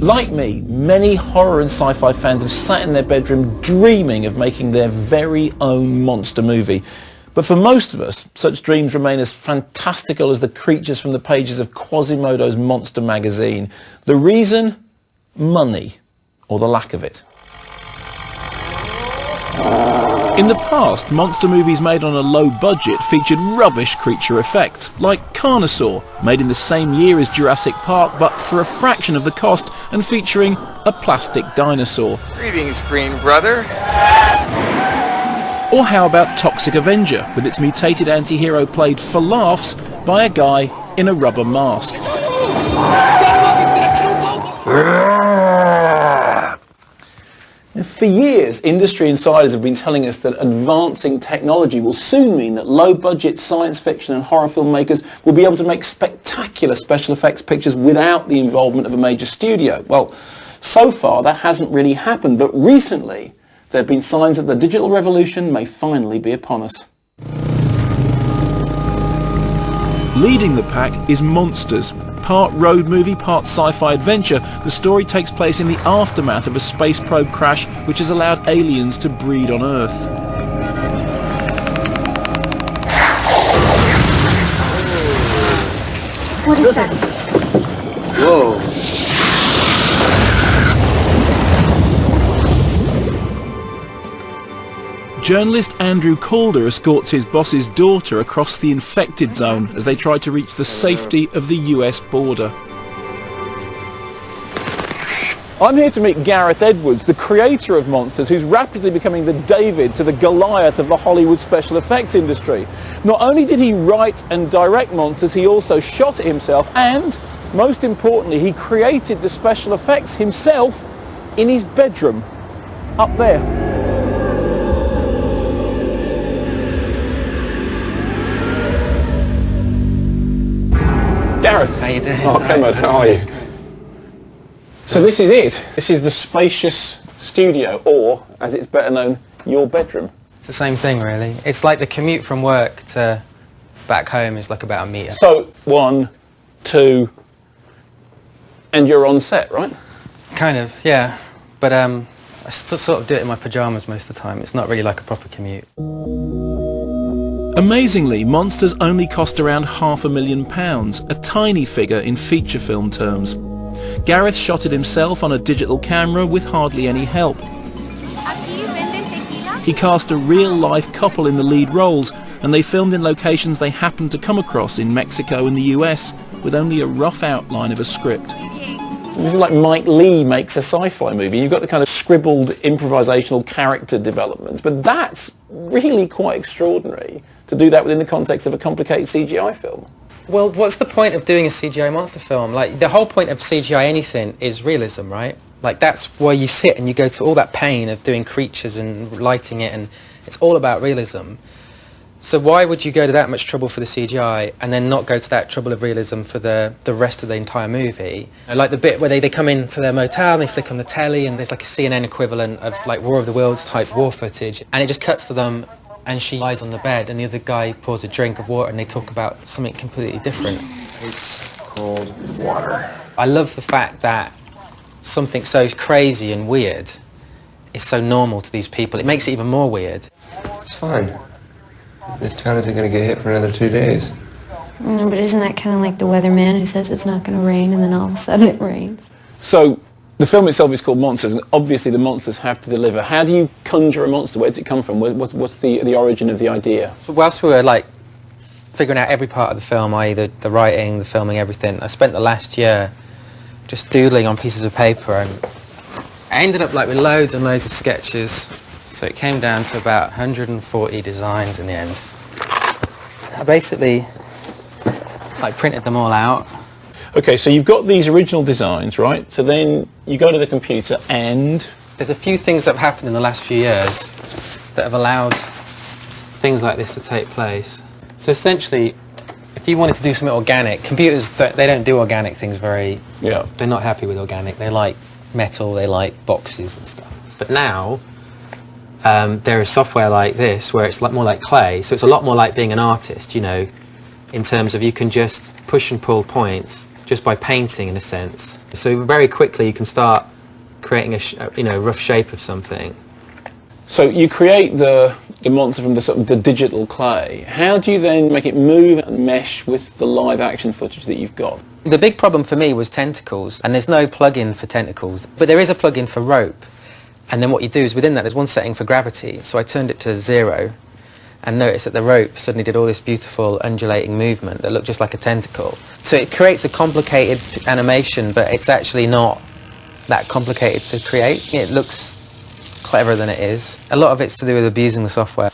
Like me, many horror and sci-fi fans have sat in their bedroom dreaming of making their very own monster movie. But for most of us, such dreams remain as fantastical as the creatures from the pages of Quasimodo's Monster magazine. The reason? Money, or the lack of it. In the past, monster movies made on a low budget featured rubbish creature effects, like Carnosaur, made in the same year as Jurassic Park but for a fraction of the cost and featuring a plastic dinosaur. Greetings, Green Brother. Or how about Toxic Avenger, with its mutated anti-hero played for laughs by a guy in a rubber mask. For years, industry insiders have been telling us that advancing technology will soon mean that low-budget science fiction and horror filmmakers will be able to make spectacular special effects pictures without the involvement of a major studio. Well, so far that hasn't really happened, but recently there have been signs that the digital revolution may finally be upon us. Leading the pack is Monsters. Part road movie, part sci-fi adventure, the story takes place in the aftermath of a space probe crash which has allowed aliens to breed on Earth. What is this? Whoa. Journalist Andrew Calder escorts his boss's daughter across the infected zone as they try to reach the safety of the US border. I'm here to meet Gareth Edwards, the creator of Monsters, who's rapidly becoming the David to the Goliath of the Hollywood special effects industry. Not only did he write and direct Monsters, he also shot it himself and, most importantly, he created the special effects himself in his bedroom, up there. Gareth. How you doing? Oh, Kemod, how are you? So this is it. This is the spacious studio, or, as it's better known, your bedroom. It's the same thing, really. It's like the commute from work to back home is like about a metre. So, 1, 2, and you're on set, right? Kind of, yeah. But I still sort of do it in my pyjamas most of the time. It's not really like a proper commute. Amazingly, Monsters only cost around £500,000, a tiny figure in feature film terms. Gareth shot it himself on a digital camera with hardly any help. He cast a real-life couple in the lead roles, and they filmed in locations they happened to come across in Mexico and the US, with only a rough outline of a script. This is like Mike Leigh makes a sci-fi movie. You've got the kind of scribbled improvisational character developments, but that's really quite extraordinary to do that within the context of a complicated CGI film. Well, what's the point of doing a CGI monster film? Like, the whole point of CGI anything is realism, right? Like, that's why you sit and you go to all that pain of doing creatures and lighting it, and it's all about realism. So why would you go to that much trouble for the CGI and then not go to that trouble of realism for the rest of the entire movie? Like the bit where they come into their motel and they flick on the telly and there's like a CNN equivalent of like War of the Worlds type war footage, and it just cuts to them and she lies on the bed and the other guy pours a drink of water and they talk about something completely different. Ice cold water. I love the fact that something so crazy and weird is so normal to these people. It makes it even more weird. It's fine. This town isn't going to get hit for another 2 days. No, but isn't that kind of like the weatherman who says it's not going to rain and then all of a sudden it rains? So the film itself is called Monsters, and obviously the monsters have to deliver. How do you conjure a monster? Where does it come from? What's the origin of the idea? Whilst we were like figuring out every part of the film, i.e. the writing, the filming, everything, I spent the last year just doodling on pieces of paper, and I ended up like with loads and loads of sketches. So it came down to about 140 designs in the end. I basically like printed them all out. Okay, so you've got these original designs, right? So then you go to the computer and... There's a few things that have happened in the last few years that have allowed things like this to take place. So essentially, if you wanted to do something organic, computers, they don't do organic things very... Yeah. They're not happy with organic. They like metal, they like boxes and stuff. But now, there is software like this where it's more like clay, so it's a lot more like being an artist, you know, in terms of you can just push and pull points, just by painting, in a sense. So very quickly you can start creating a rough shape of something. So you create the monster from the sort of the digital clay. How do you then make it move and mesh with the live action footage that you've got? The big problem for me was tentacles, and there's no plug-in for tentacles, but there is a plug-in for rope. And then what you do is within that there's one setting for gravity, so I turned it to 0 and noticed that the rope suddenly did all this beautiful undulating movement that looked just like a tentacle. So it creates a complicated animation, but it's actually not that complicated to create. It looks cleverer than it is. A lot of it's to do with abusing the software.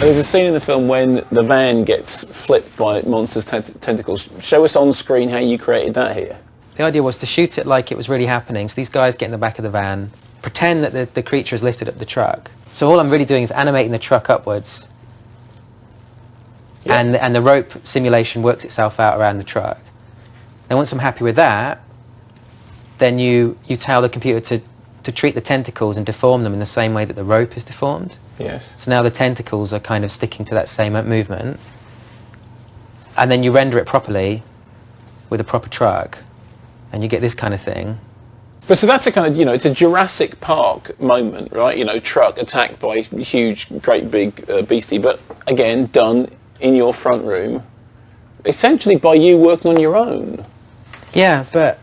There's a scene in the film when the van gets flipped by monsters' tentacles. Show us on screen how you created that here. The idea was to shoot it like it was really happening. So these guys get in the back of the van, pretend that the creature is lifted up the truck. So all I'm really doing is animating the truck upwards. Yeah. And the rope simulation works itself out around the truck. And once I'm happy with that, then you tell the computer to treat the tentacles and deform them in the same way that the rope is deformed. Yes. So now the tentacles are kind of sticking to that same movement. And then you render it properly with a proper truck, and you get this kind of thing. But so that's a kind of, it's a Jurassic Park moment, right? Truck attacked by a huge, great big beastie, but again, done in your front room, essentially by you working on your own. Yeah, but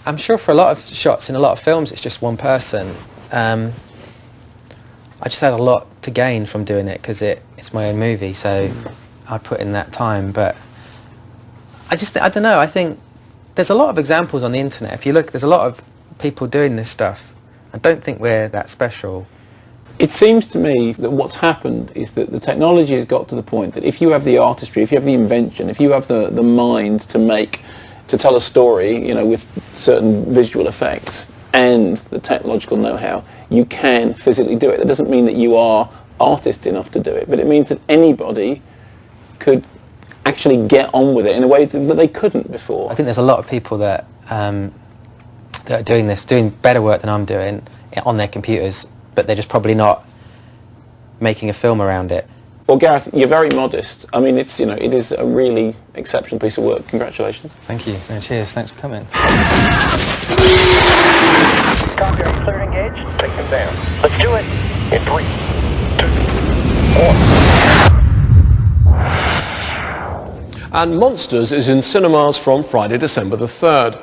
I'm sure for a lot of shots in a lot of films it's just one person. I just had a lot to gain from doing it because it's my own movie, so I put in that time. But I don't know, I think there's a lot of examples on the internet. If you look, there's a lot of people doing this stuff. I don't think we're that special. It seems to me that what's happened is that the technology has got to the point that if you have the artistry, if you have the invention, if you have the mind to tell a story, with certain visual effects and the technological know-how, you can physically do it. That doesn't mean that you are artist enough to do it, but it means that anybody could actually get on with it in a way that they couldn't before. I think there's a lot of people that are doing this, doing better work than I'm doing on their computers, but they're just probably not making a film around it. Well, Gareth, you're very modest. I mean, it is a really exceptional piece of work. Congratulations. Thank you. No, cheers. Thanks for coming. Copy, are you clear to engage? Take them down. Let's do it in 3, 2, 1. And Monsters is in cinemas from Friday, December the 3rd.